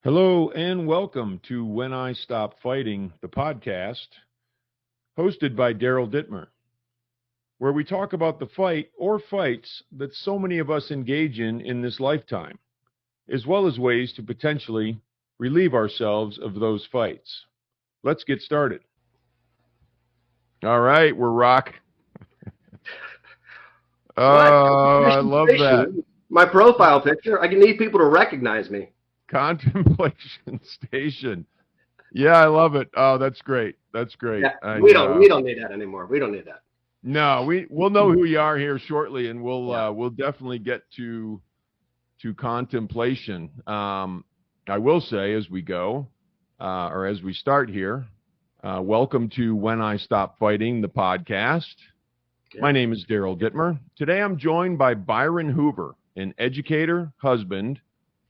Hello and welcome to When I Stop Fighting, the podcast, hosted by Daryl Dittmer, where we talk about the fight or fights that so many of us engage in this lifetime, as well as ways to potentially relieve ourselves of those fights. Let's get started. All right, we're rock. Oh, I love that. My profile picture. I need people to recognize me. Contemplation station. Yeah, I love it. Oh, that's great. That's great. Yeah, we don't need that anymore. We don't need that. No, we'll know who you are here shortly, and we'll definitely get to contemplation. I will say as we go, or as we start here, welcome to When I Stop Fighting, the podcast. Okay. My name is Daryl Dittmer. Today I'm joined by Byron Hoover, an educator, husband,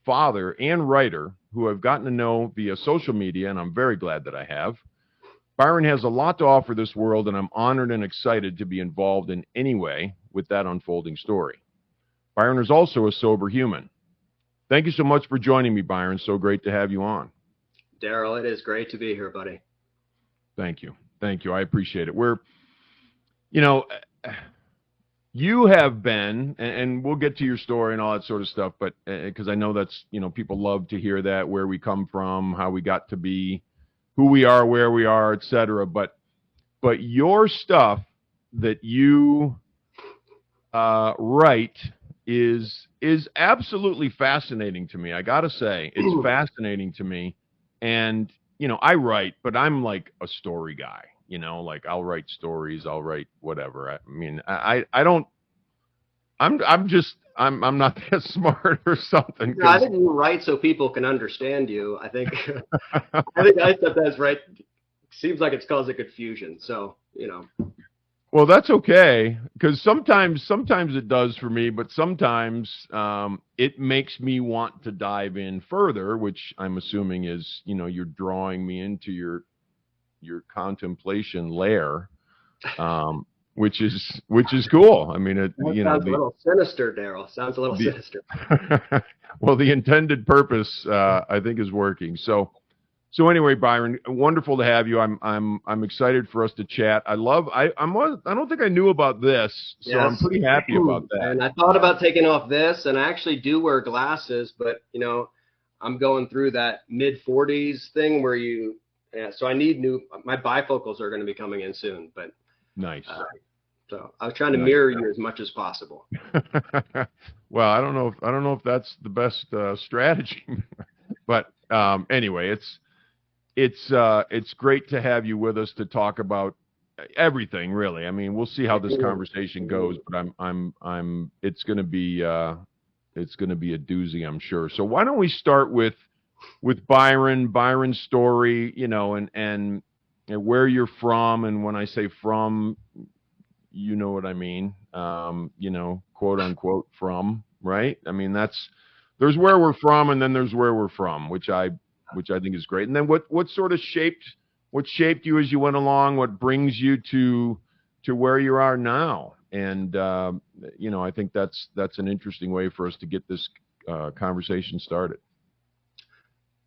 father, and writer who I've gotten to know via social media, and I'm very glad that I have. Byron has a lot to offer this world, and I'm honored and excited to be involved in any way with that unfolding story. Byron is also a sober human. Thank you so much for joining me, Byron. So great to have you on. Daryl, it is great to be here, buddy. Thank you. Thank you. I appreciate it. You have been, and we'll get to your story and all that sort of stuff, but because I know that's, people love to hear that, where we come from, how we got to be who we are, where we are, etc. But your stuff that you write is absolutely fascinating to me. I got to say, it's fascinating to me. And, I write, but I'm like a story guy. Like I'll write stories, I'll write whatever. I'm not that smart or something. No, I think you write so people can understand you. I think that's right. Seems like it's causing confusion. So, Well, that's okay, because sometimes it does for me, but sometimes it makes me want to dive in further, which I'm assuming is, you're drawing me into your contemplation lair, which is cool. I mean, sounds a little sinister, Daryl. Sounds a little sinister. Well, the intended purpose, I think, is working. So anyway, Byron, wonderful to have you. I'm excited for us to chat. I don't think I knew about this, so yes. I'm pretty happy about that. And I thought about taking off this, and I actually do wear glasses, but I'm going through that mid-40s thing where so I need my bifocals are going to be coming in soon, but nice. So I was trying to mirror you as much as possible. Well, I don't know if that's the best strategy, but anyway, it's great to have you with us to talk about everything, really. I mean, we'll see how this conversation goes, but it's going to be a doozy, I'm sure. So why don't we start with Byron's story, and where you're from, and when I say from, you know what I mean, quote unquote from, right? I mean, there's where we're from, and then there's where we're from, which I think is great. And then what sort of shaped you as you went along? What brings you to where you are now? And I think that's an interesting way for us to get this conversation started.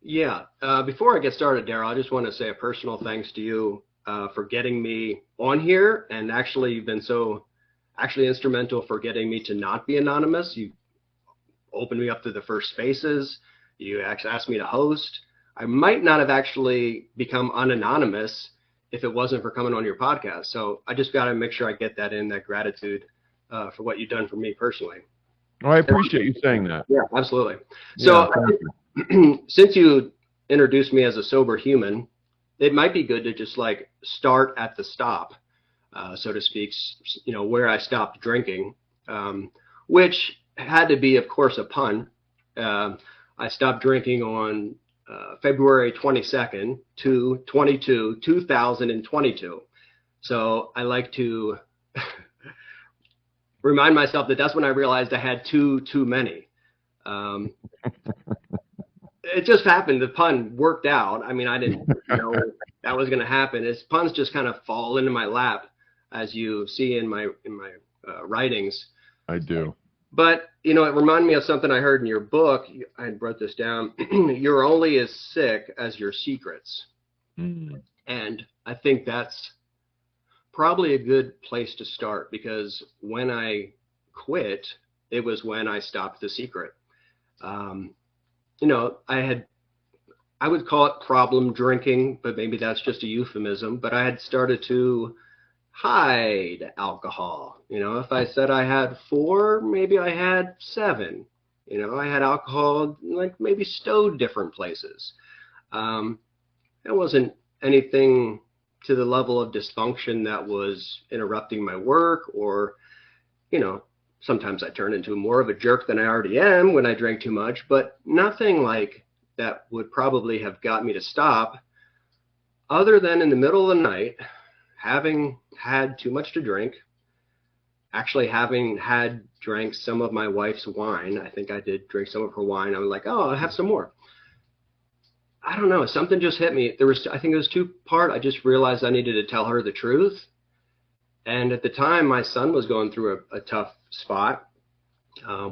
Yeah. Before I get started, Daryl, I just want to say a personal thanks to you for getting me on here, and actually you've been so instrumental for getting me to not be anonymous. You opened me up to the first spaces. You actually asked me to host. I might not have actually become unanonymous if it wasn't for coming on your podcast. So I just got to make sure I get that in, that gratitude for what you've done for me personally. Oh, I appreciate you saying that. Yeah, absolutely. So since you introduced me as a sober human, it might be good to just like start at the stop, so to speak, where I stopped drinking, which had to be, of course, a pun. I stopped drinking on February 22nd, 2022. So I like to remind myself that that's when I realized I had too many. It just happened. The pun worked out. I mean, I didn't know that was going to happen. Puns just kind of fall into my lap, as you see in my writings. I do. But, it reminded me of something I heard in your book. I wrote this down. You're only as sick as your secrets. Mm. And I think that's probably a good place to start, because when I quit, it was when I stopped the secret. Um, I would call it problem drinking, but maybe that's just a euphemism. But I had started to hide alcohol. If I said I had 4, maybe I had 7. I had alcohol like maybe stowed different places. Um, it wasn't anything to the level of dysfunction that was interrupting my work, or, you know, sometimes I turn into more of a jerk than I already am when I drink too much, but nothing like that would probably have got me to stop, other than in the middle of the night, having had too much to drink, actually having had drank some of my wife's wine. I think I did drink some of her wine. I was like, oh, I'll have some more. I don't know. Something just hit me. I think it was two-part. I just realized I needed to tell her the truth. And at the time, my son was going through a tough spot,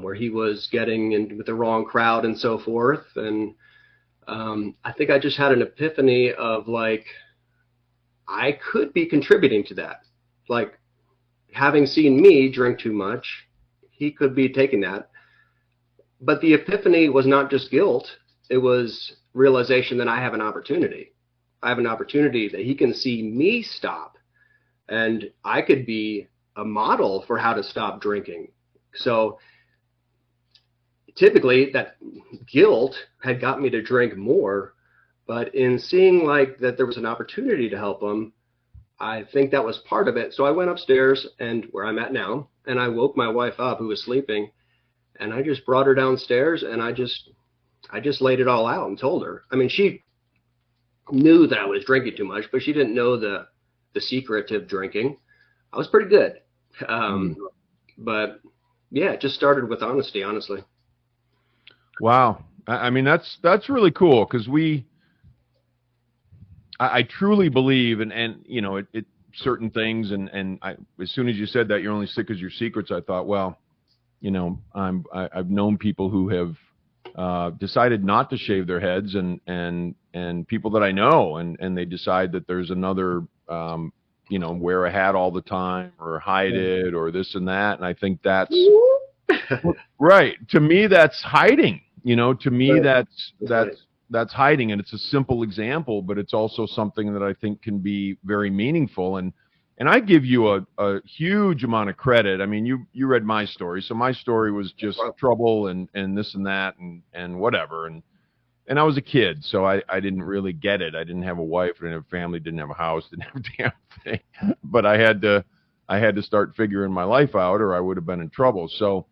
where he was getting in with the wrong crowd and so forth. And I think I just had an epiphany of, like, I could be contributing to that. Like, having seen me drink too much, he could be taking that. But the epiphany was not just guilt. It was realization that I have an opportunity. I have an opportunity that he can see me stop, and I could be a model for how to stop drinking. So typically that guilt had got me to drink more, but in seeing like that there was an opportunity to help him, I think that was part of it. So I went upstairs, and where I'm at now, and I woke my wife up, who was sleeping, and I just brought her downstairs, and I just laid it all out and told her. I mean, she knew that I was drinking too much, but she didn't know the secret of drinking. I was pretty good. But yeah, it just started with honesty, honestly. Wow. I mean, that's really cool, because I truly believe, and you know, it certain things, and as soon as you said that you're only sick as your secrets, I thought, well, you know, I've known people who have decided not to shave their heads, and people that I know, and they decide that there's another, you know, wear a hat all the time, or hide it, or this and that. And I think that's right. To me, that's hiding. You know, to me, that's hiding, and it's a simple example, but it's also something that I think can be very meaningful. And I give you a huge amount of credit. I mean, you read my story, so my story was just trouble and this and that and whatever. And I was a kid, so I didn't really get it. I didn't have a wife, I didn't have a family, didn't have a house, didn't have a damn thing. But I had to start figuring my life out, or I would have been in trouble. So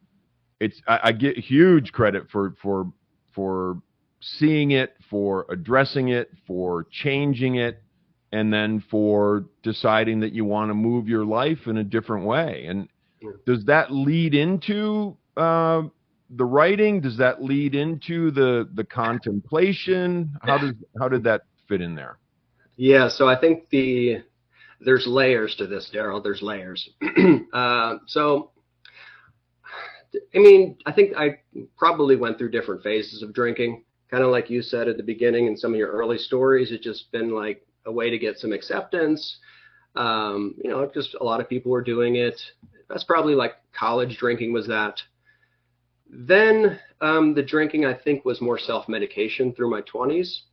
I get huge credit for seeing it, for addressing it, for changing it, and then for deciding that you want to move your life in a different way. And does that lead into the writing? Does that lead into the contemplation? How did that fit in there? Yeah, so I think there's layers to this, Daryl. There's layers. So, I mean, I think I probably went through different phases of drinking. Kind of like you said at the beginning in some of your early stories, it's just been like a way to get some acceptance. You know, just a lot of people were doing it. That's probably like college drinking was that. Then the drinking, I think, was more self-medication through my 20s.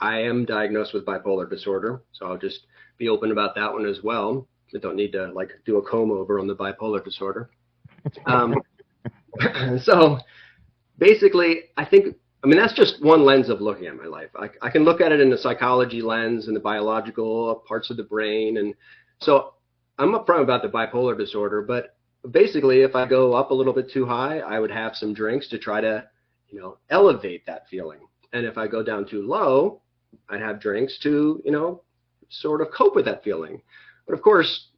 I am diagnosed with bipolar disorder, so I'll just be open about that one as well. I don't need to like do a comb-over on the bipolar disorder. So basically, I mean, that's just one lens of looking at my life. I can look at it in the psychology lens and the biological parts of the brain. And so I'm upfront about the bipolar disorder, but basically if I go up a little bit too high, I would have some drinks to try to, you know, elevate that feeling. And if I go down too low, I'd have drinks to, you know, sort of cope with that feeling. But of course,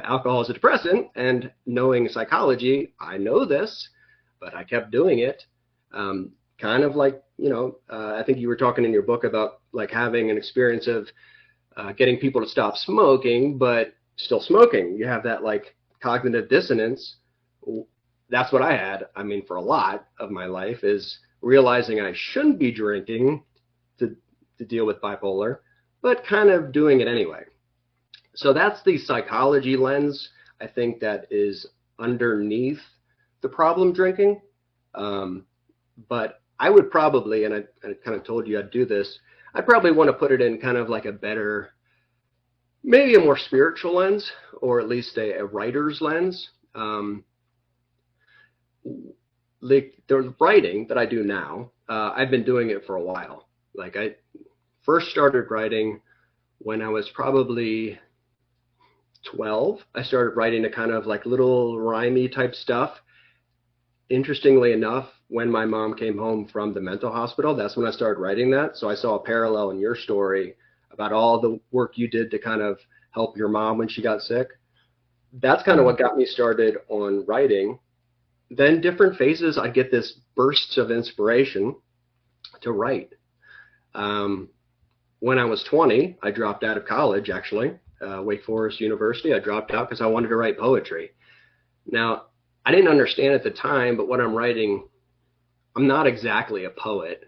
alcohol is a depressant, and knowing psychology, I know this, but I kept doing it. Kind of like, you know, I think you were talking in your book about like having an experience of getting people to stop smoking, but still smoking. You have that like cognitive dissonance. that's what I had. I mean, for a lot of my life is realizing I shouldn't be drinking to deal with bipolar, but kind of doing it anyway. So that's the psychology lens, I think, that is underneath the problem drinking. But I would probably, and I kind of told you I'd do this, I'd probably want to put it in kind of like a better, maybe a more spiritual lens, or at least a writer's lens. The writing that I do now, I've been doing it for a while. Like I first started writing when I was probably 12. I started writing a kind of like little rhymey type stuff. Interestingly enough, when my mom came home from the mental hospital, that's when I started writing that. So I saw a parallel in your story about all the work you did to kind of help your mom when she got sick. That's kind of what got me started on writing. Then different phases, I get this bursts of inspiration to write. When I was 20, I dropped out of college, actually, Wake Forest University. I dropped out because I wanted to write poetry. Now, I didn't understand at the time, but what I'm writing, I'm not exactly a poet.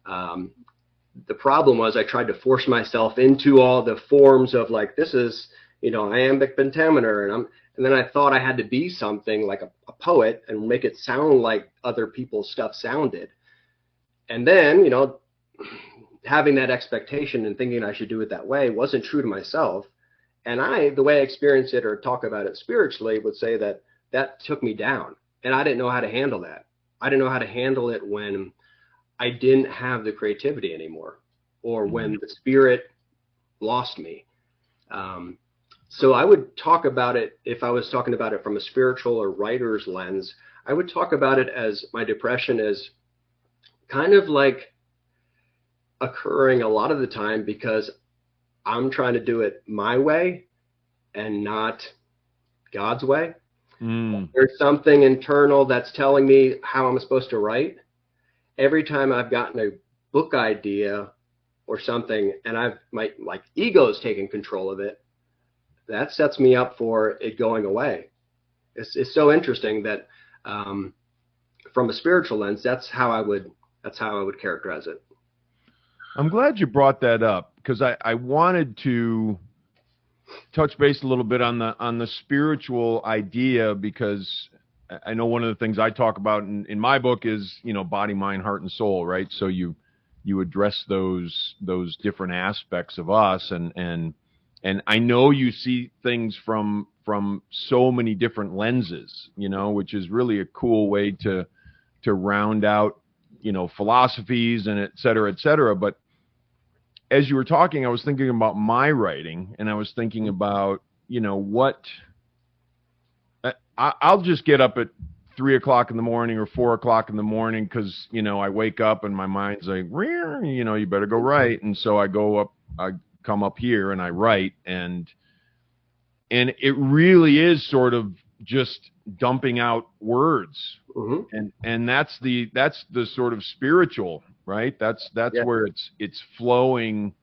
The problem was I tried to force myself into all the forms of like, this is, iambic pentameter, and then I thought I had to be something like a poet and make it sound like other people's stuff sounded. And then, having that expectation and thinking I should do it that way wasn't true to myself. And the way I experience it or talk about it spiritually, would say that took me down, and I didn't know how to handle that. I didn't know how to handle it when I didn't have the creativity anymore, or when the spirit lost me. So I would talk about it, if I was talking about it from a spiritual or writer's lens, I would talk about it as my depression is kind of like occurring a lot of the time because I'm trying to do it my way and not God's way. There's something internal that's telling me how I'm supposed to write. Every time I've gotten a book idea or something and my ego's taking control of it, that sets me up for it going away. It's so interesting that from a spiritual lens, that's how I would characterize it. I'm glad you brought that up, because I wanted to touch base a little bit on the spiritual idea, because I know one of the things I talk about in my book is, body, mind, heart, and soul, right? So you address those different aspects of us, and I know you see things from so many different lenses, which is really a cool way to round out, philosophies and et cetera, but as you were talking, I was thinking about my writing, and I was thinking about, what I'll just get up at 3 o'clock in the morning or 4 o'clock in the morning because, I wake up and my mind's like, you better go write. And so I come up here and I write, and it really is sort of just dumping out words. And that's the sort of spiritual, right? That's where it's flowing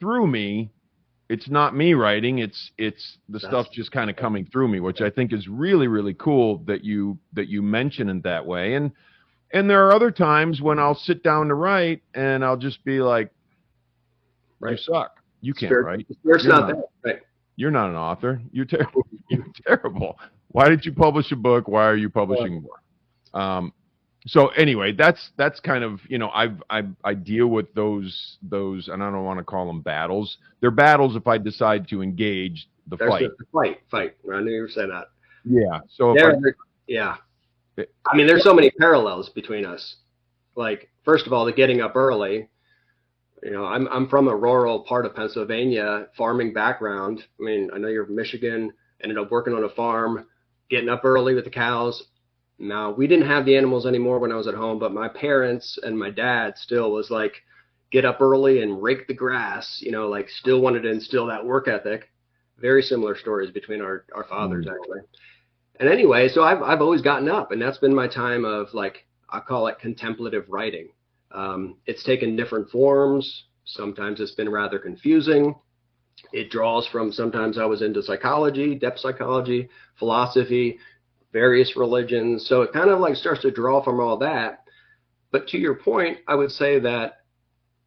through me. It's not me writing. It's the stuff just kind of coming through me, which I think is really, really cool that you mention it that way. And there are other times when I'll sit down to write and I'll just be like, you suck. You can't write. It's not that. Right. You're not an author. You're terrible. You're terrible. Why did you publish a book? Why are you publishing more? So anyway, that's kind of, I deal with those, and I don't want to call them battles. They're battles if I decide to engage the fight. Fight. I knew you were saying that. Yeah. So yeah. I mean, there's so many parallels between us. Like, first of all, the getting up early. I'm from a rural part of Pennsylvania, farming background. I mean, I know you're from Michigan. Ended up working on a farm, getting up early with the cows. Now, we didn't have the animals anymore when I was at home, but my parents and my dad still was like, get up early and rake the grass, still wanted to instill that work ethic. Very similar stories between our fathers, actually. And anyway, so I've always gotten up, and that's been my time of, like, I call it contemplative writing. It's taken different forms. Sometimes it's been rather confusing. It draws from, sometimes I was into psychology, depth psychology, philosophy, various religions. So it kind of like starts to draw from all that. But to your point, I would say that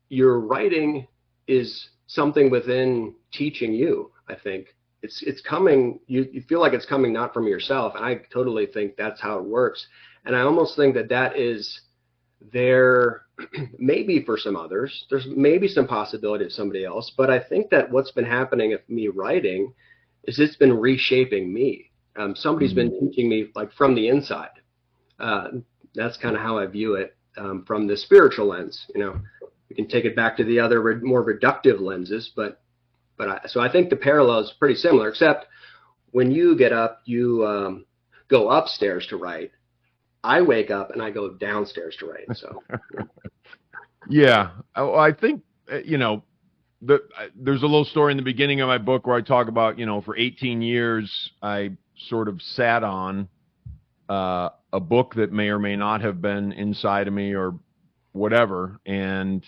your writing is something within teaching you. I think it's coming. You feel like it's coming not from yourself, and I totally think that's how it works. And I almost think that that is there maybe for some others. There's maybe some possibility of somebody else, but I think that what's been happening with me writing is it's been reshaping me. Somebody's been teaching me like from the inside. That's kind of how I view it from the spiritual lens. You know, we can take it back to the other more reductive lenses, so I think the parallel is pretty similar, except when you get up, you go upstairs to write. I wake up and I go downstairs to write. So, yeah, I think you know, there's a little story in the beginning of my book where I talk about, you know, for 18 years I sort of sat on a book that may or may not have been inside of me or whatever, and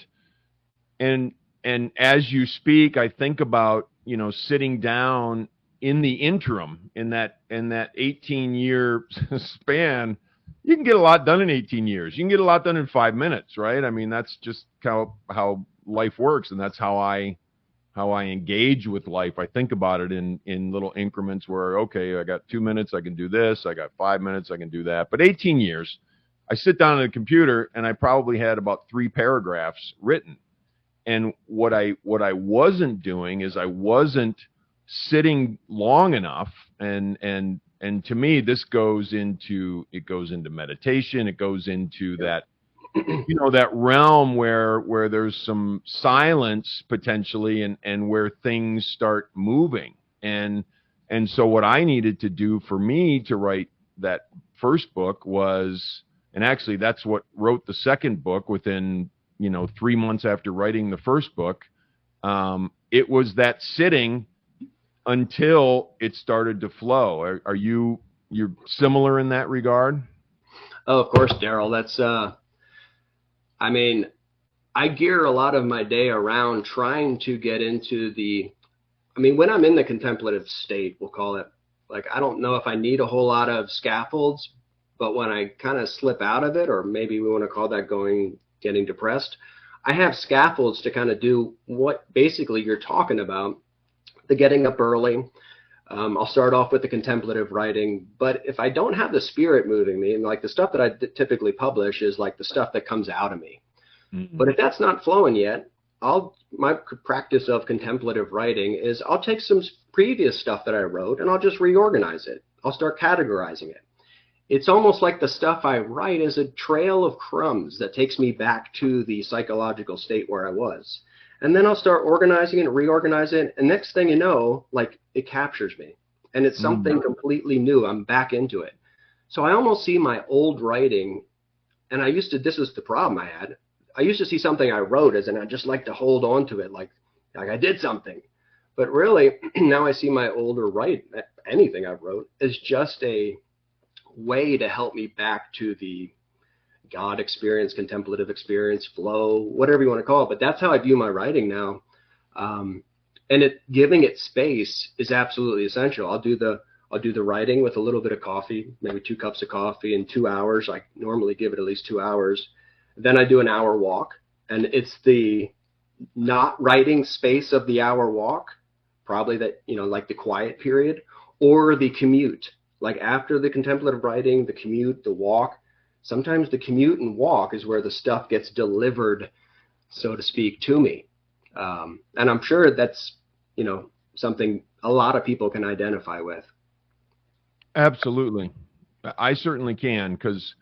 as you speak, I think about, you know, sitting down in the interim in that 18-year span. You can get a lot done in 18 years. You can get a lot done in 5 minutes, right? I mean, that's just how life works, and that's how I engage with life. I think about it in little increments where, okay, I got 2 minutes, I can do this. I got 5 minutes, I can do that. But 18 years, I sit down at a computer and I probably had about 3 paragraphs written. And what I wasn't doing is I wasn't sitting long enough, and to me this goes into meditation. It goes into that, you know, that realm where there's some silence potentially, and where things start moving. And so what I needed to do for me to write that first book was, and actually that's what wrote the second book within, you know, 3 months after writing the first book. It was that sitting until it started to flow. You're similar in that regard? oh, of course, Daryl. That's I mean, I gear a lot of my day around trying to get into when I'm in the contemplative state, we'll call it, like, I don't know if I need a whole lot of scaffolds, but when I kind of slip out of it, or maybe we want to call that getting depressed, I have scaffolds to kind of do what basically you're talking about, the getting up early. I'll start off with the contemplative writing, but if I don't have the spirit moving me, and like the stuff that I typically publish is like the stuff that comes out of me. Mm-hmm. But if that's not flowing yet, my practice of contemplative writing is I'll take some previous stuff that I wrote and I'll just reorganize it. I'll start categorizing it. It's almost like the stuff I write is a trail of crumbs that takes me back to the psychological state where I was. And then I'll start organizing it and reorganizing it. And next thing you know, like, it captures me. And it's something completely new. I'm back into it. So I almost see my old writing. And this is the problem I had. I used to see something I wrote as, and I just like to hold on to it like I did something. But really, now I see my older anything I wrote, as just a way to help me back to the God experience, contemplative experience, flow, whatever you want to call it. But that's how I view my writing now. And giving it space is absolutely essential. I'll do the writing with a little bit of coffee, maybe 2 cups of coffee in 2 hours. I normally give it at least 2 hours. Then I do an hour walk, and it's the not writing space of the hour walk, probably that, you know, like the quiet period, or the commute. Like after the contemplative writing, the commute, the walk. Sometimes the commute and walk is where the stuff gets delivered, so to speak, to me. And I'm sure that's, you know, something a lot of people can identify with. Absolutely. I certainly can, because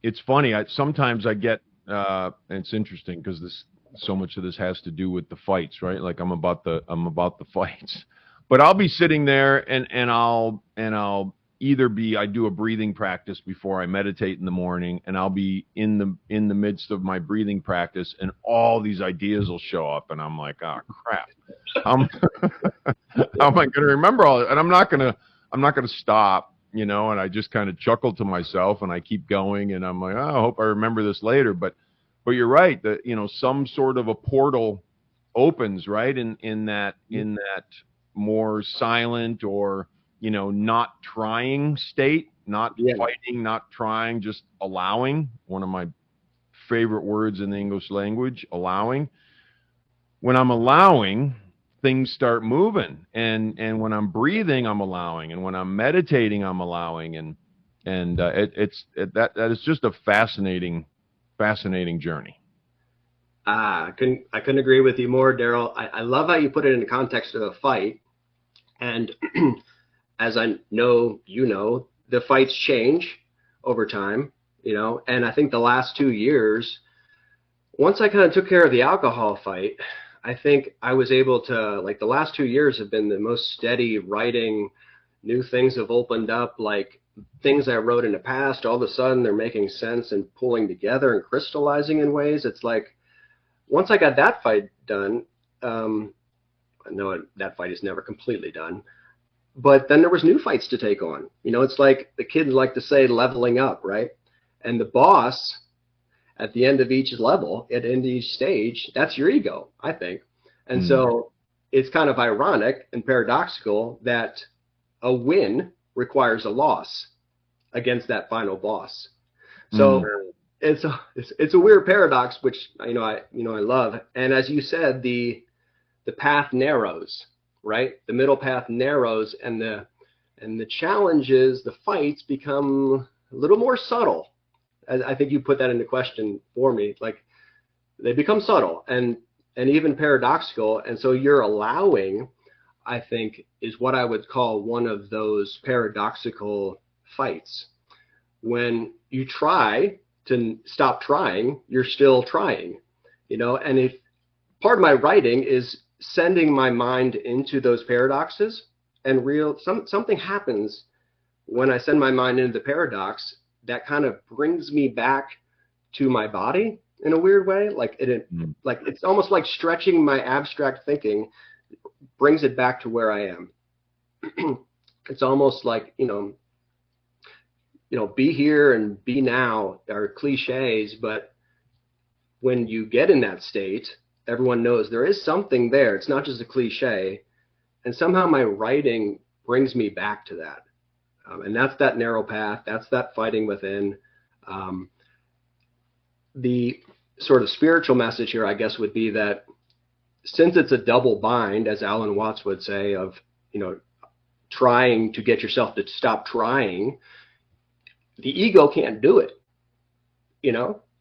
it's funny. Sometimes I get, and it's interesting because so much of this has to do with the fights, right? Like I'm about the fights, but I'll be sitting there and I'll either I do a breathing practice before I meditate in the morning, and I'll be in the midst of my breathing practice, and all these ideas will show up, and I'm like, oh crap, how am I going to remember all that? And I'm not going to stop, you know, and I just kind of chuckle to myself and I keep going, and I'm like, oh, I hope I remember this later. But you're right, that, you know, some sort of a portal opens, right, in that more silent, or, you know, not trying state, not fighting, not trying, just allowing. One of my favorite words in the English language, allowing. When I'm allowing, things start moving, and when I'm breathing, I'm allowing, and when I'm meditating, I'm allowing, and that is just a fascinating journey. I couldn't agree with you more, Daryl. I love how you put it in the context of a fight, and as I know, the fights change over time, and I think the last 2 years, once I kind of took care of the alcohol fight, I think I was able to, like, the last 2 years have been the most steady writing. New things have opened up, like things I wrote in the past, all of a sudden they're making sense and pulling together and crystallizing in ways. It's like, once I got that fight done, I know that fight is never completely done, but then there was new fights to take on. It's like the kids like to say leveling up, right? And the boss at the end of each level, at the end of each stage, that's your ego, I think. And so it's kind of ironic and paradoxical that a win requires a loss against that final boss. So it's a weird paradox, which I love. And as you said, the path narrows, right? The middle path narrows, and the challenges, the fights become a little more subtle. I think you put that into question for me. Like, they become subtle and even paradoxical. And so you're allowing, I think, is what I would call one of those paradoxical fights. When you try to stop trying, you're still trying, and if part of my writing is sending my mind into those paradoxes, and something happens when I send my mind into the paradox that kind of brings me back to my body in a weird way. Like it's almost like stretching my abstract thinking, brings it back to where I am. It's almost like, be here and be now are cliches, but when you get in that state, everyone knows there is something there. It's not just a cliche. And somehow my writing brings me back to that. And that's that narrow path. That's that fighting within. The sort of spiritual message here, I guess, would be that since it's a double bind, as Alan Watts would say, of, trying to get yourself to stop trying, the ego can't do it,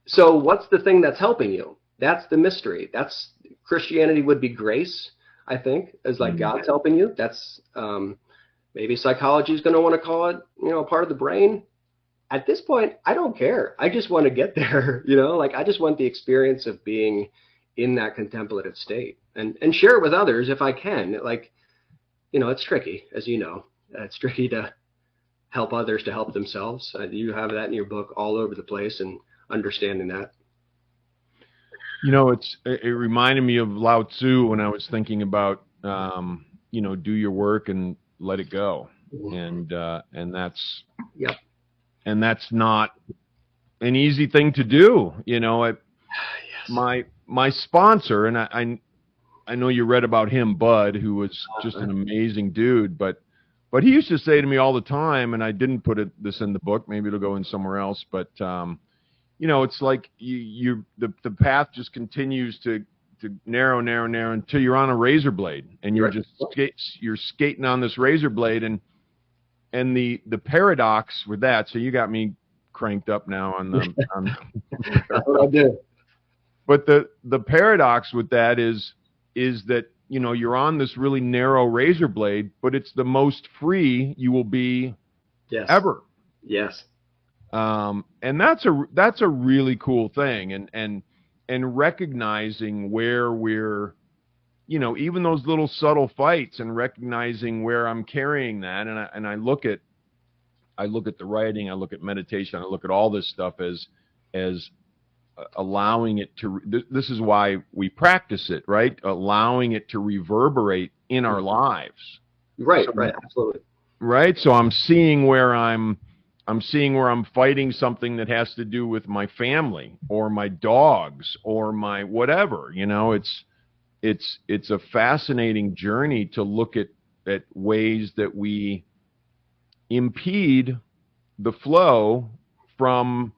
So what's the thing that's helping you? That's the mystery. That's Christianity would be grace, I think, as like God's helping you. That's maybe psychology is going to want to call it, part of the brain. At this point, I don't care. I just want to get there, I just want the experience of being in that contemplative state and share it with others if I can. Like, it's tricky, as you know. It's tricky to help others to help themselves. You have that in your book all over the place, and understanding that. It reminded me of Lao Tzu when I was thinking about, do your work and let it go. And that's, and that's not an easy thing to do. Yes. My sponsor, and I know you read about him, Bud, who was just an amazing dude, but he used to say to me all the time, and I didn't put this in the book, maybe it'll go in somewhere else, but it's like the path just continues to narrow until you're on a razor blade, and you're just you're skating on this razor blade, and the paradox with that. So you got me cranked up now on That's what I do. But the paradox with that is that you're on this really narrow razor blade, but it's the most free you will be ever. Yes. And that's a really cool thing, and recognizing where we're, even those little subtle fights, and recognizing where I'm carrying that, and I look at the writing, I look at meditation, I look at all this stuff as allowing it to. This is why we practice it, right? Allowing it to reverberate in our lives. Right. Right. Absolutely. Right. So I'm seeing where I'm fighting something that has to do with my family or my dogs or my whatever. It's a fascinating journey to look at ways that we impede the flow from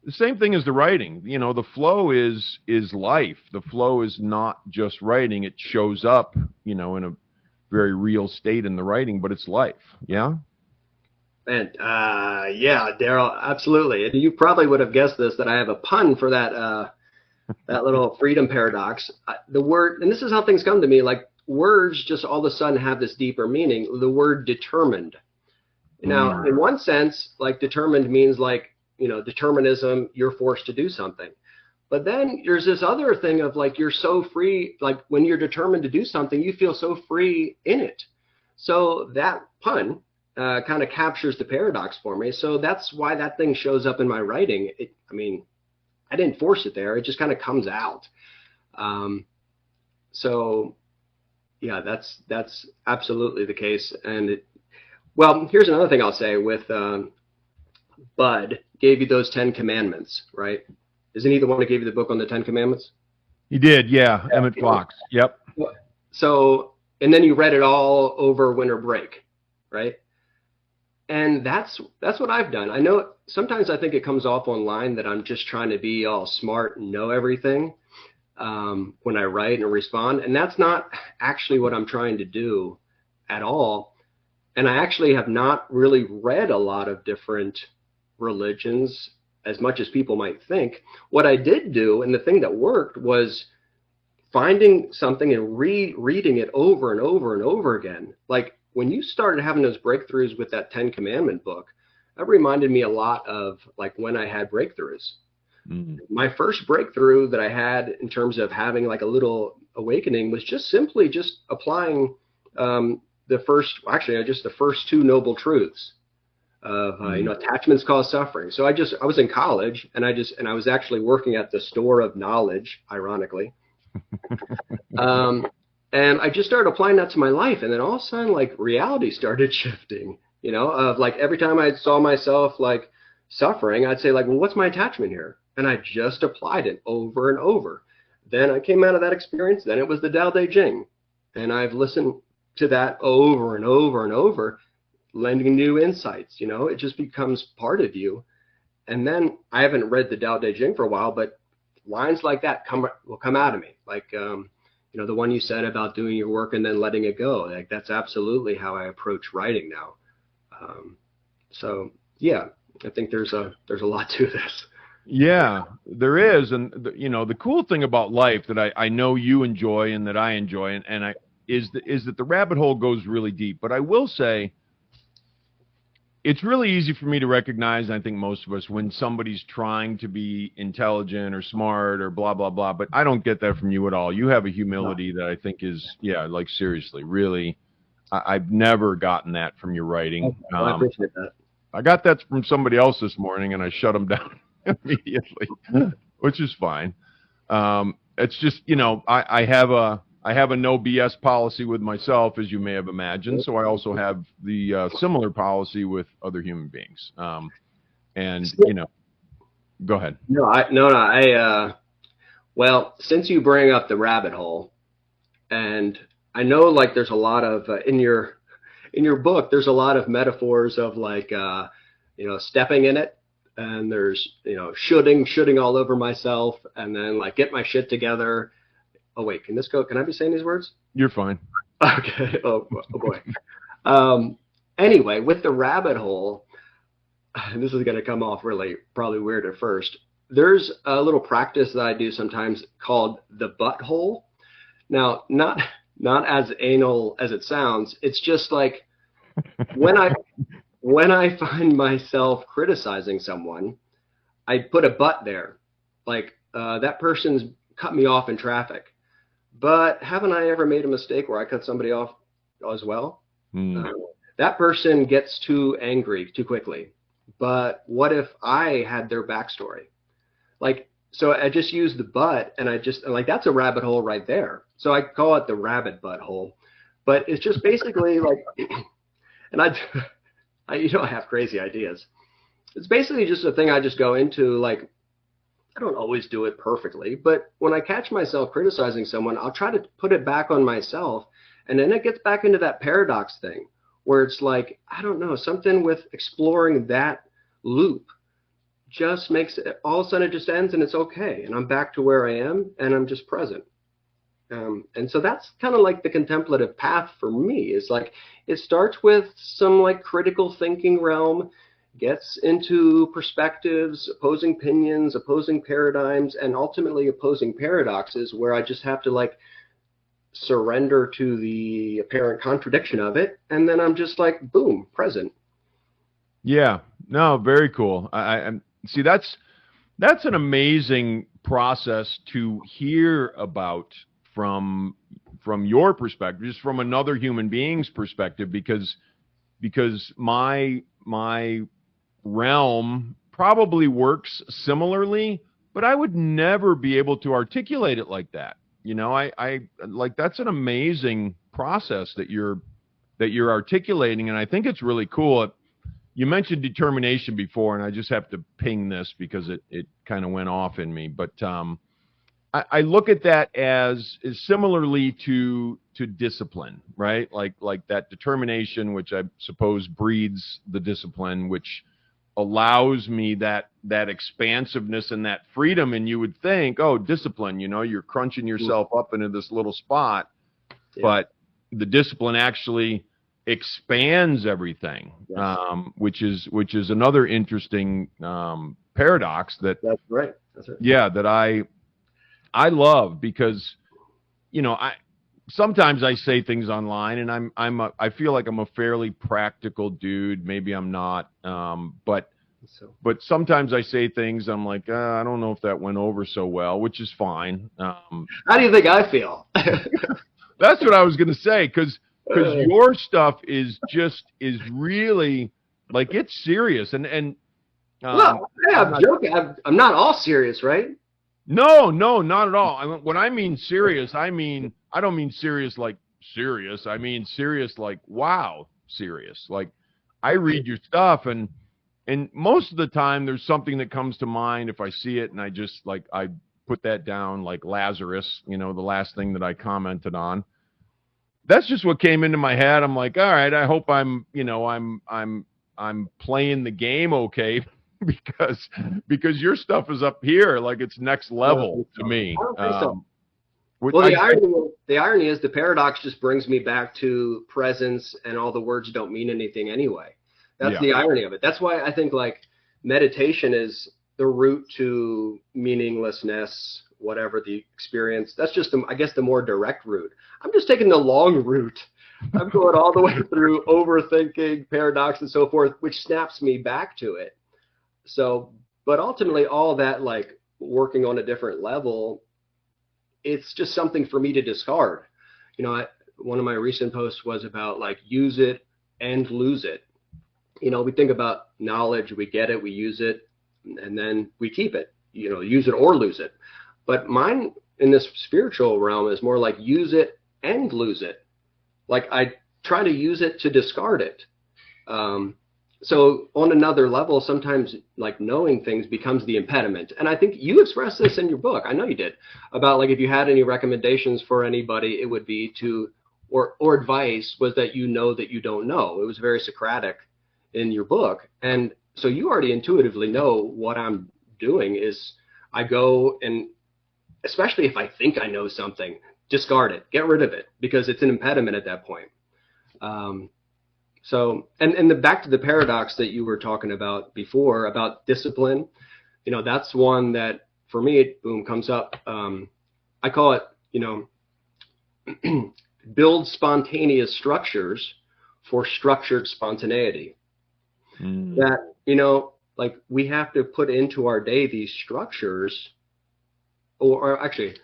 the same thing as the writing. You know, the flow is life. The flow is not just writing. It shows up, you know, in a very real state in the writing, but it's life. Yeah. And yeah, Daryl, absolutely. And you probably would have guessed this, that I have a pun for that that little freedom paradox. The word, and this is how things come to me, like words just all of a sudden have this deeper meaning. The word determined. Now, in one sense, like determined means like, you know, determinism, you're forced to do something. But then there's this other thing of like, you're so free, like when you're determined to do something, you feel so free in it. So that pun kind of captures the paradox for me. So that's why that thing shows up in my writing. I mean, I didn't force it there. It just kind of comes out. So yeah, that's absolutely the case. And well, here's another thing I'll say with Bud gave you those 10 commandments, right? Isn't he the one that gave you the book on the 10 commandments? He did. Yeah. Emmett Fox. Yep. So, and then you read it all over winter break, right? And that's what I've done. I know sometimes I think it comes off online that I'm just trying to be all smart and know everything when I write and respond. And that's not actually what I'm trying to do at all. And I actually have not really read a lot of different religions as much as people might think. What I did do, and the thing that worked, was finding something and reading it over and over and over again. Like when you started having those breakthroughs with that 10 Commandment book, that reminded me a lot of like when I had breakthroughs. Mm-hmm. My first breakthrough that I had in terms of having like a little awakening was just simply just applying the first two noble truths of you know, attachments cause suffering. So I was in college and I was actually working at the store of knowledge, ironically. And I just started applying that to my life, and then all of a sudden like reality started shifting, you know, of like every time I saw myself like suffering, I'd say like, well, what's my attachment here? And I just applied it over and over. Then I came out of that experience, then it was the Tao Te Ching, and I've listened to that over and over and over, lending new insights. You know, it just becomes part of you. And then I haven't read the Tao Te Ching for a while, but lines like that will come out of me. Like, you know, the one you said about doing your work and then letting it go. Like that's absolutely how I approach writing now. So yeah, I think there's a lot to this. Yeah, there is. And you know, the cool thing about life that I know you enjoy and that I enjoy is that the rabbit hole goes really deep. But I will say, it's really easy for me to recognize, I think most of us, when somebody's trying to be intelligent or smart or blah, blah, blah. But I don't get that from you at all. You have a humility that I think is, yeah, like seriously, really, I've never gotten that from your writing. I appreciate that. I got that from somebody else this morning, and I shut them down immediately, which is fine. It's just, you know, I have a no BS policy with myself, as you may have imagined. So I also have the similar policy with other human beings. And you know, go ahead. Well, since you bring up the rabbit hole, and I know like there's a lot of in your book, there's a lot of metaphors of like you know, stepping in it, and there's, you know, shooting all over myself, and then like get my shit together. Oh wait, can I be saying these words? You're fine. Okay. Oh boy. Anyway, with the rabbit hole, and this is going to come off really probably weird at first. There's a little practice that I do sometimes called the butthole. Now, not as anal as it sounds. It's just like when I find myself criticizing someone, I put a but there. Like that person's cut me off in traffic. But haven't I ever made a mistake where I cut somebody off as well? That person gets too angry too quickly. But what if I had their backstory? Like, so I just use the but, and like, that's a rabbit hole right there. So I call it the rabbit butt hole. But it's just basically like, and I you know, I have crazy ideas. It's basically just a thing I just go into, like, I don't always do it perfectly, but when I catch myself criticizing someone, I'll try to put it back on myself. And then it gets back into that paradox thing where it's like, I don't know, something with exploring that loop just makes it, all of a sudden it just ends and it's okay. And I'm back to where I am and I'm just present. And so that's kind of like the contemplative path for me. Is like it starts with some like critical thinking realm, gets into perspectives, opposing opinions, opposing paradigms, and ultimately opposing paradoxes, where I just have to like surrender to the apparent contradiction of it, and then I'm just like, boom, present. Yeah, no, very cool. I see that's an amazing process to hear about from your perspective, just from another human being's perspective, because my realm probably works similarly, but I would never be able to articulate it like that. I like, that's an amazing process that you're articulating, and I think it's really cool. You mentioned determination before, and I just have to ping this because it kind of went off in me. But I look at that as similarly to discipline, right? Like that determination, which I suppose breeds the discipline, which allows me that expansiveness and that freedom. And you would think, oh, discipline, you're crunching yourself up into this little spot, but the discipline actually expands everything, which is another interesting paradox that's right. Yeah, that I love, because sometimes I say things online, and I feel like I'm a fairly practical dude. Maybe I'm not, but sometimes I say things I'm like, I don't know if that went over so well, which is fine. How do you think I feel? That's what I was going to say, because your stuff is really like, it's serious, and well, yeah, I'm joking. I'm not all serious, right? No, not at all. When I mean serious, I don't mean serious like serious. I mean serious like, wow, serious. Like, I read your stuff, and most of the time there's something that comes to mind if I see it, and I just like, I put that down, like Lazarus, the last thing that I commented on. That's just what came into my head. I'm like, all right, I hope I'm playing the game okay, because your stuff is up here, like it's next level to me. Well, the irony is the paradox just brings me back to presence, and all the words don't mean anything anyway. That's the irony of it. That's why I think like meditation is the route to meaninglessness, whatever the experience. That's just, I guess, the more direct route. I'm just taking the long route. I'm going all the way through overthinking, paradox, and so forth, which snaps me back to it. So, but ultimately, all that, like working on a different level, it's just something for me to discard. One of my recent posts was about like, use it and lose it. We think about knowledge, we get it, we use it, and then we keep it, use it or lose it. But mine in this spiritual realm is more like use it and lose it. Like, I try to use it to discard it. So on another level, sometimes like knowing things becomes the impediment. And I think you expressed this in your book. I know you did, about like, if you had any recommendations for anybody, it would be to, or advice was that that you don't know. It was very Socratic in your book. And so you already intuitively know what I'm doing is I go, and especially if I think I know something, discard it, get rid of it, because it's an impediment at that point. So, and back to the paradox that you were talking about before about discipline, that's one that for me, it comes up. I call it, build spontaneous structures for structured spontaneity. That, like we have to put into our day these structures, or actually,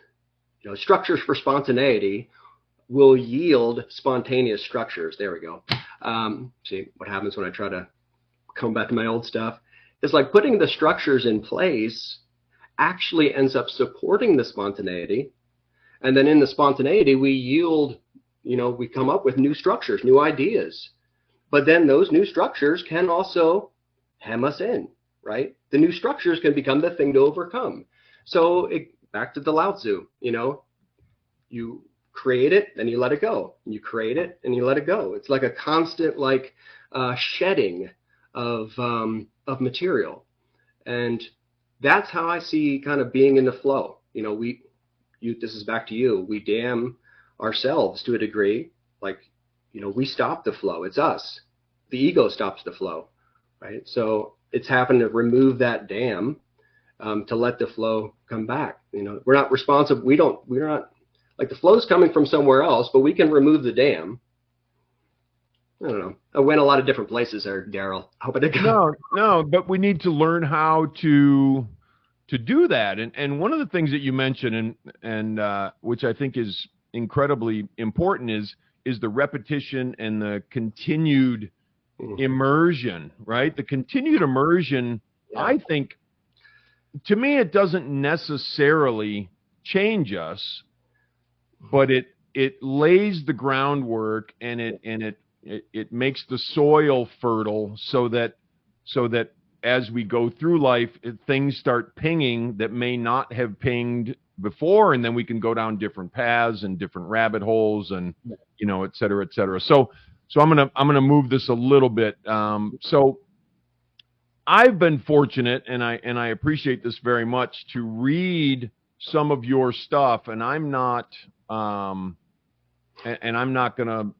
structures for spontaneity will yield spontaneous structures. There we go. See what happens when I try to come back to my old stuff. It's like putting the structures in place actually ends up supporting the spontaneity. And then in the spontaneity, we yield, we come up with new structures, new ideas. But then those new structures can also hem us in, right? The new structures can become the thing to overcome. So back to the Lao Tzu, you create it, then you let it go. You create it and you let it go. It's like a constant, like shedding of material. And that's how I see kind of being in the flow. This is back to you. We damn ourselves to a degree. Like, we stop the flow. It's us. The ego stops the flow, right? So it's happened to remove that dam to let the flow come back. We're not responsible. We're not, like, the flow's coming from somewhere else, but we can remove the dam. I don't know. I went a lot of different places there, Daryl. I hope I didn't. No, but we need to learn how to do that. And one of the things that you mentioned, and which I think is incredibly important, is the repetition and the continued immersion, right? The continued immersion, yeah. I think, to me, it doesn't necessarily change us, but it lays the groundwork, and it makes the soil fertile so that as we go through life, things start pinging that may not have pinged before, and then we can go down different paths and different rabbit holes, and et cetera, et cetera. So I'm gonna move this a little bit. So I've been fortunate, and I appreciate this very much, to read some of your stuff, and I'm not gonna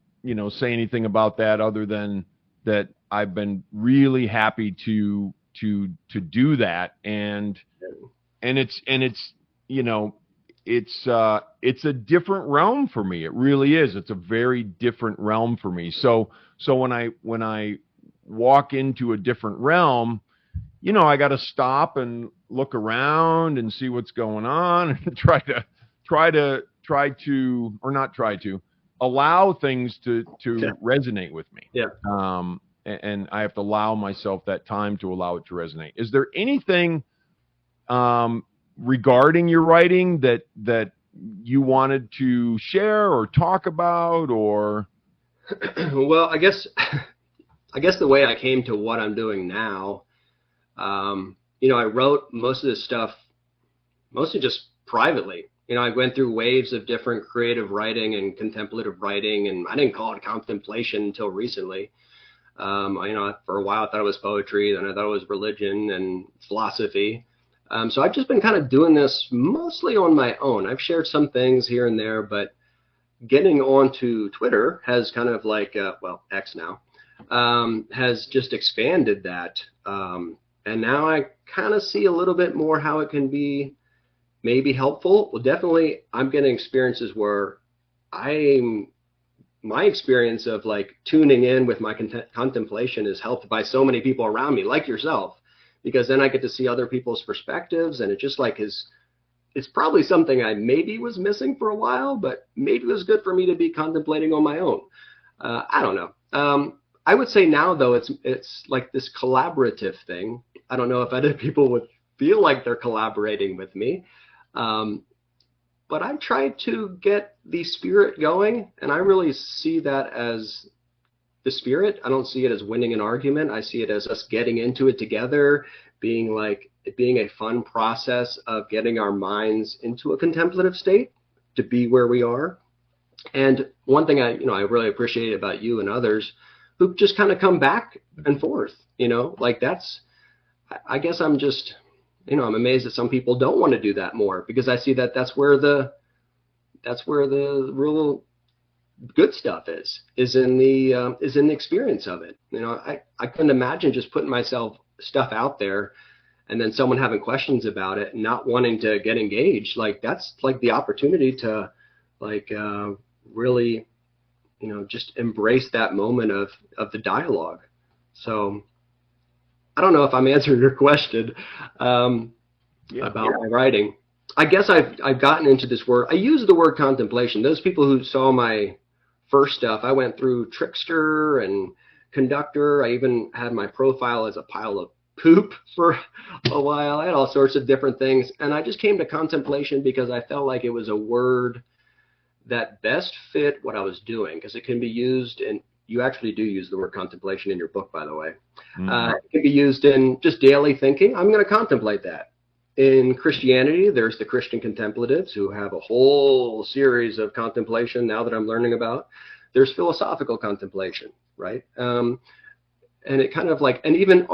say anything about that other than that I've been really happy to do that, and it's it's a different realm for me. It really is. It's a very different realm for me. So when I walk into a different realm, I got to stop and look around and see what's going on, and allow things to resonate with me. Yeah. And I have to allow myself that time to allow it to resonate. Is there anything regarding your writing that you wanted to share or talk about, or? Well, I guess the way I came to what I'm doing now, I wrote most of this stuff mostly just privately. I went through waves of different creative writing and contemplative writing, and I didn't call it contemplation until recently. For a while I thought it was poetry, then I thought it was religion and philosophy. So I've just been kind of doing this mostly on my own. I've shared some things here and there, but getting onto Twitter has kind of like, X now, has just expanded that. And now I kind of see a little bit more how it can be maybe helpful. Well, definitely I'm getting experiences where my experience of like tuning in with my contemplation is helped by so many people around me, like yourself, because then I get to see other people's perspectives, and it just like it's probably something I maybe was missing for a while, but maybe it was good for me to be contemplating on my own. I don't know. I would say now, though, it's like this collaborative thing. I don't know if other people would feel like they're collaborating with me. But I tried to get the spirit going, and I really see that as the spirit. I don't see it as winning an argument. I see it as us getting into it together, being a fun process of getting our minds into a contemplative state to be where we are. And one thing I really appreciate about you and others who just kind of come back and forth, I guess I'm just, I'm amazed that some people don't want to do that more, because I see that that's where the real good stuff is in the experience of it. I couldn't imagine just putting myself stuff out there and then someone having questions about it and not wanting to get engaged. Like, that's like the opportunity to really, just embrace that moment of the dialogue. So I don't know if I'm answering your question about my writing. I guess I've gotten into this word. I use the word contemplation. Those people who saw my first stuff, I went through trickster and conductor. I even had my profile as a pile of poop for a while. I had all sorts of different things. And I just came to contemplation because I felt like it was a word that best fit what I was doing, because it can be used in, you actually do use the word contemplation in your book, by the way. It can be used in just daily thinking. I'm going to contemplate that. In Christianity, there's the Christian contemplatives who have a whole series of contemplation now that I'm learning about. There's philosophical contemplation, right? And it kind of like, and even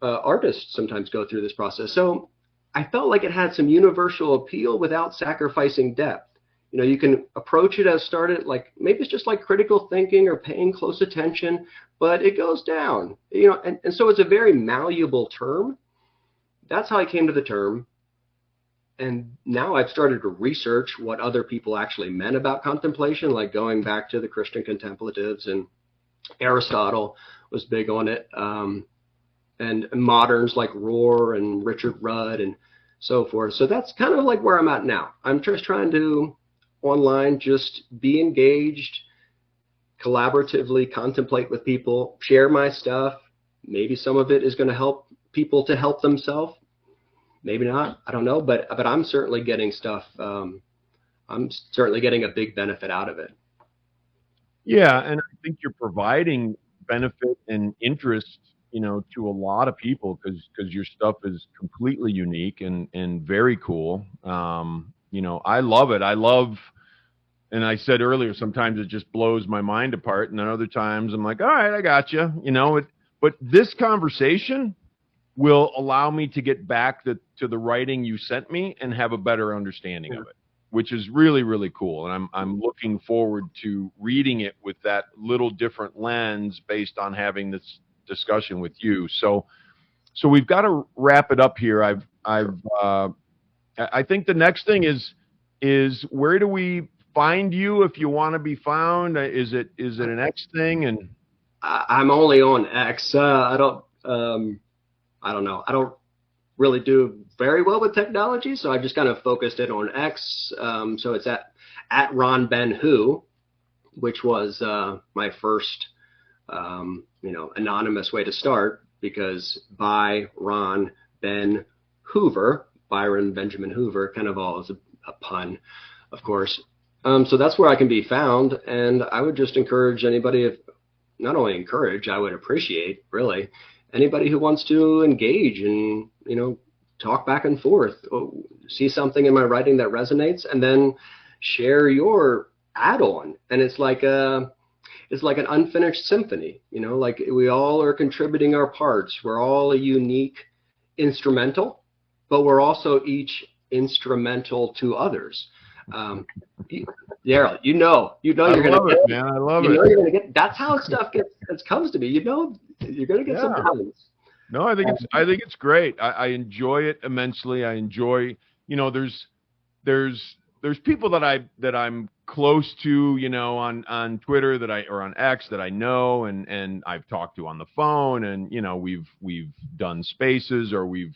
artists sometimes go through this process. So I felt like it had some universal appeal without sacrificing depth. You know, you can approach it as started like maybe it's just like critical thinking or paying close attention, but it goes down. You know, and so it's a very malleable term. That's how I came to the term. And now I've started to research what other people actually meant about contemplation, like going back to the Christian contemplatives, and Aristotle was big on it, and moderns like Rohr and Richard Rudd and so forth. So that's kind of like where I'm at now. I'm just trying to online just be engaged, collaboratively contemplate with people, share my stuff. Maybe some of it is going to help people to help themselves. Maybe not. I don't know. But I'm certainly getting stuff. I'm certainly getting a big benefit out of it. Yeah, and I think you're providing benefit and interest, you know, to a lot of people because your stuff is completely unique and very cool. You know, I love it. I love, and I said earlier, sometimes it just blows my mind apart, and then other times I'm like, all right, I got you. You know, but this conversation will allow me to get back to the writing you sent me and have a better understanding of it, which is really, really cool. And I'm looking forward to reading it with that little different lens based on having this discussion with you. So we've got to wrap it up here. I think the next thing is where do we find you if you want to be found? Is it an X thing? And I'm only on X. I don't know. I don't really do very well with technology, so I just kind of focused it on X. So it's at Ron Ben Who, which was my first anonymous way to start, because by Ron Ben Hoover, Byron Benjamin Hoover, kind of all is a pun, of course. So that's where I can be found, and I would just encourage anybody, if not only encourage, I would appreciate really anybody who wants to engage and, you know, talk back and forth, see something in my writing that resonates, and then share your add-on. And it's like an unfinished symphony, you know, like we all are contributing our parts. We're all a unique instrumental, but we're also each instrumental to others. Daryl, you know, you're going to get, man. I love you it. know, you're going to get, that's how stuff comes to me, you know, you're going to get some balance. No, I think it's great. I enjoy it immensely. I enjoy, you know, there's people that I'm close to, you know, on Twitter or on X that I know and I've talked to on the phone, and, you know, we've done spaces, or we've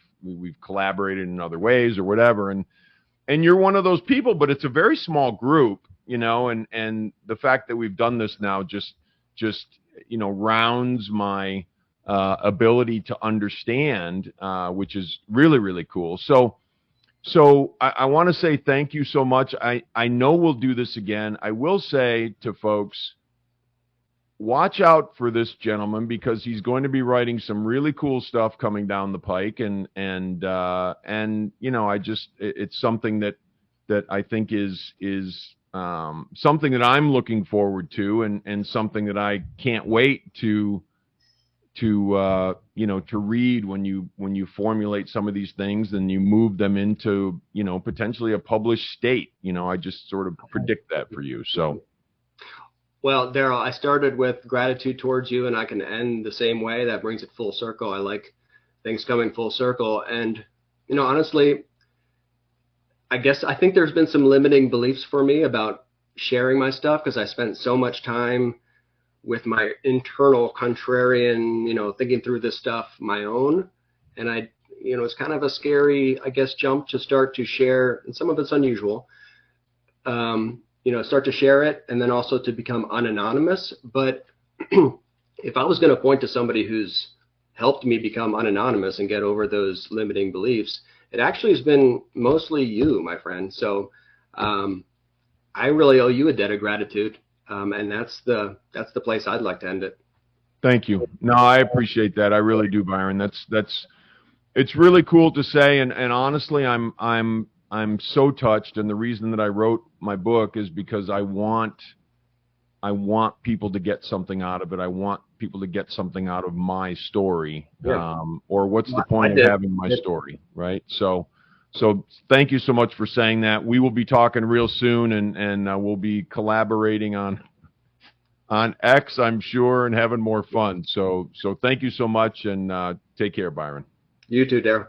collaborated in other ways or whatever. And you're one of those people, but it's a very small group, you know, and the fact that we've done this now just, you know, rounds my ability to understand, which is really, really cool. So I want to say thank you so much. I know we'll do this again. I will say to folks, watch out for this gentleman, because he's going to be writing some really cool stuff coming down the pike, and you know, it's something that I think is something that I'm looking forward to, and something that I can't wait to you know, to read when you formulate some of these things and you move them into, you know, potentially a published state. You know, I just sort of predict that for you. So. Well, Daryl, I started with gratitude towards you, and I can end the same way. That brings it full circle. I like things coming full circle. And, you know, honestly, I think there's been some limiting beliefs for me about sharing my stuff, because I spent so much time with my internal contrarian, you know, thinking through this stuff my own. And you know, it's kind of a scary, I guess, jump to start to share, and some of it's unusual. You know, start to share it, and then also to become unanonymous. But if I was going to point to somebody who's helped me become unanonymous and get over those limiting beliefs, it actually has been mostly you, my friend. So I really owe you a debt of gratitude, and that's the place I'd like to end it. Thank you. No, I appreciate that. I really do, Byron. It's really cool to say, and honestly, I'm so touched, and the reason that I wrote my book is because I want people to get something out of it. I want people to get something out of my story, Yeah. or what's the I point of did. having my story, right? So thank you so much for saying that. We will be talking real soon, and we'll be collaborating on X, I'm sure, and having more fun. So thank you so much, and take care, Byron. You too, Daryl.